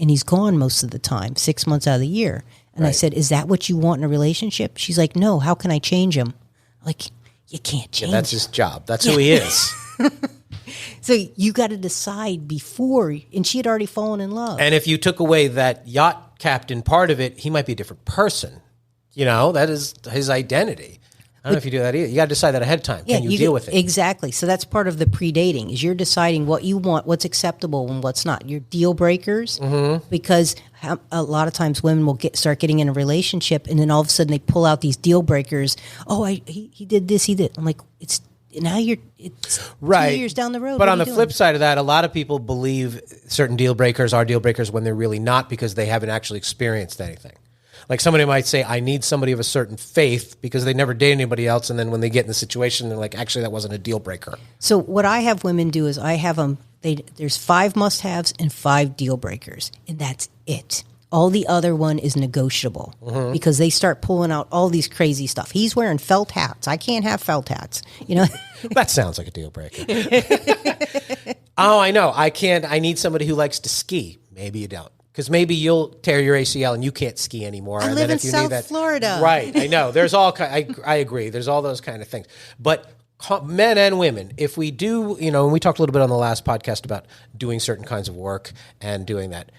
and he's gone most of the time, 6 months out of the year. And I said, is that what you want in a relationship? She's like, no, how can I change him? Like, you can't change him. That's his job. That's who he is. So you got to decide before, and she had already fallen in love. And if you took away that yacht captain part of it, he might be a different person. That is his identity. I don't know if you do that either. You got to decide that ahead of time. Can you deal with it? Exactly. So that's part of the predating is you're deciding what you want, what's acceptable and what's not. Your deal breakers, because a lot of times women will start getting in a relationship, and then all of a sudden they pull out these deal breakers. Oh, he did this, he did. I'm like, it's 2 years down the road. But on the flip side of that, a lot of people believe certain deal breakers are deal breakers when they're really not because they haven't actually experienced anything. Like somebody might say, I need somebody of a certain faith because they never date anybody else. And then when they get in the situation, they're like, actually, that wasn't a deal breaker. So what I have women do is I have them, there's 5 must-haves and 5 deal breakers. And that's it. All the other one is negotiable because they start pulling out all these crazy stuff. He's wearing felt hats. I can't have felt hats. That sounds like a deal breaker. Oh, I know. I can't. I need somebody who likes to ski. Maybe you don't. Because maybe you'll tear your ACL and you can't ski anymore. I live in South Florida. Right, I know. There's all I agree. There's all those kind of things. But men and women, if we do, and we talked a little bit on the last podcast about doing certain kinds of work and doing that,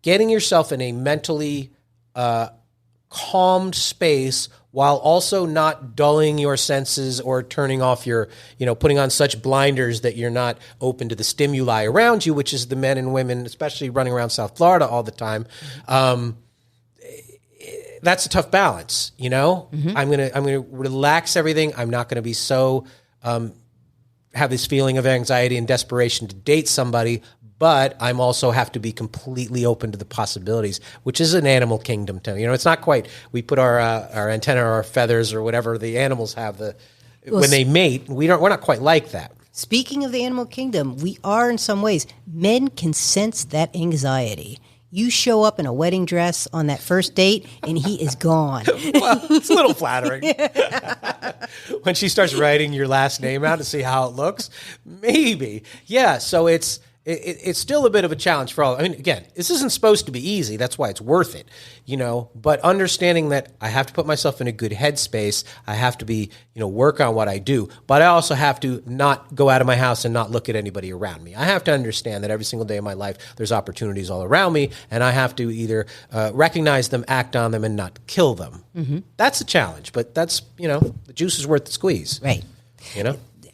getting yourself in a mentally calmed space while also not dulling your senses or turning off your, putting on such blinders that you're not open to the stimuli around you, which is the men and women, especially running around South Florida all the time. That's a tough balance, I'm gonna relax everything. I'm not gonna be so have this feeling of anxiety and desperation to date somebody, but I'm also have to be completely open to the possibilities, which is an animal kingdom too. It's not quite, we put our antenna or our feathers or whatever the animals have when they mate, we're not quite like that. Speaking of the animal kingdom, we are in some ways. Men can sense that anxiety. You show up in a wedding dress on that first date, and he is gone. Well, it's a little flattering. When she starts writing your last name out to see how it looks, maybe. Yeah, so it's still a bit of a challenge for all. I mean, again, this isn't supposed to be easy. That's why it's worth it, But understanding that I have to put myself in a good headspace, I have to be, work on what I do. But I also have to not go out of my house and not look at anybody around me. I have to understand that every single day of my life, there's opportunities all around me, and I have to either recognize them, act on them, and not kill them. Mm-hmm. That's a challenge, but that's, the juice is worth the squeeze. Right.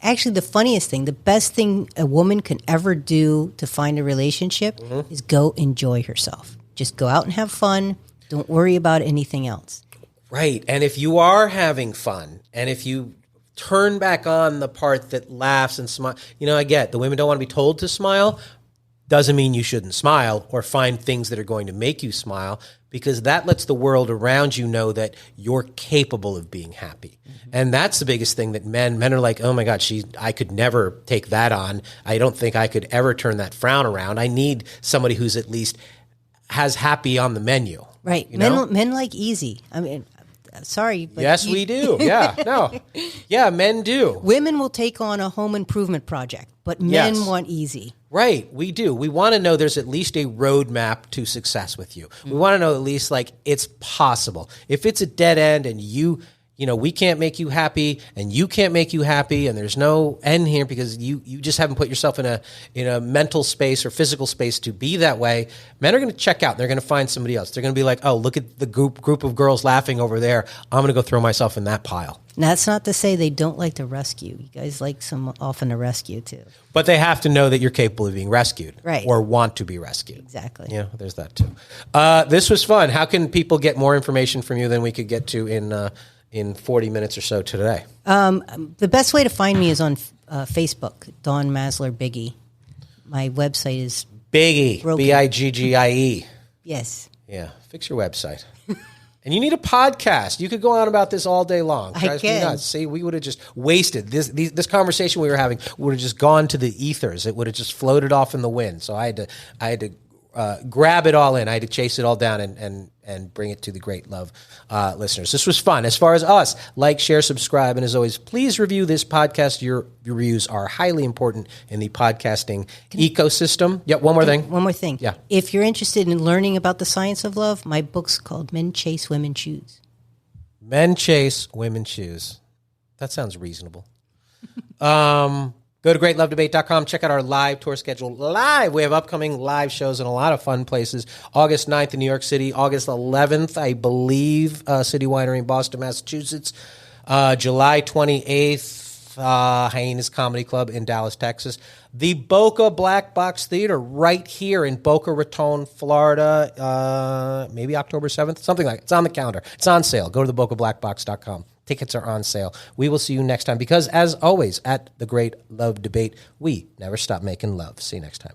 Actually, the funniest thing, the best thing a woman can ever do to find a relationship is go enjoy herself. Just go out and have fun. Don't worry about anything else. Right. And if you are having fun, and if you turn back on the part that laughs and smiles, I get the women don't want to be told to smile. Doesn't mean you shouldn't smile or find things that are going to make you smile, because that lets the world around you know that you're capable of being happy. Mm-hmm. And that's the biggest thing that men are like, oh my God, I could never take that on. I don't think I could ever turn that frown around. I need somebody who's at least has happy on the menu. Right. Men like easy. I mean, sorry. But yes, we do. Yeah. No. Yeah, men do. Women will take on a home improvement project, but men want easy. Right, we do. We want to know there's at least a roadmap to success with you. We want to know at least it's possible. If it's a dead end and we can't make you happy and you can't make you happy and there's no end here because you just haven't put yourself in a mental space or physical space to be that way, men are going to check out. They're going to find somebody else. They're going to be like, oh, look at the group of girls laughing over there. I'm going to go throw myself in that pile. Now, that's not to say they don't like to rescue. You guys like often to rescue too. But they have to know that you're capable of being rescued. Right. Or want to be rescued. Exactly. Yeah, there's that too. This was fun. How can people get more information from you than we could get to in 40 minutes or so today? The best way to find me is on Facebook, Dawn Maslar-Biggie. My website is Biggie, Biggie. Yes. Yeah, fix your website. And you need a podcast. You could go on about this all day long. I can. See, we would have just wasted this conversation we were having would have just gone to the ethers. It would have just floated off in the wind. So I had to grab it all in. I had to chase it all down and bring it to the Great Love listeners. This was fun. As far as us, like, share, subscribe, and as always, please review this podcast. Your reviews are highly important in the podcasting ecosystem. Yeah, one more thing. Yeah. If you're interested in learning about the science of love, my book's called Men Chase, Women Choose. Men Chase, Women Choose. That sounds reasonable. Go to greatlovedebate.com. Check out our live tour schedule. Live. We have upcoming live shows in a lot of fun places. August 9th in New York City. August 11th, I believe, City Winery in Boston, Massachusetts. July 28th, Hyenas Comedy Club in Dallas, Texas. The Boca Black Box Theater right here in Boca Raton, Florida. Maybe October 7th. Something like it. It's on the calendar. It's on sale. Go to thebocablackbox.com. Tickets are on sale. We will see you next time because, as always, at the Great Love Debate, we never stop making love. See you next time.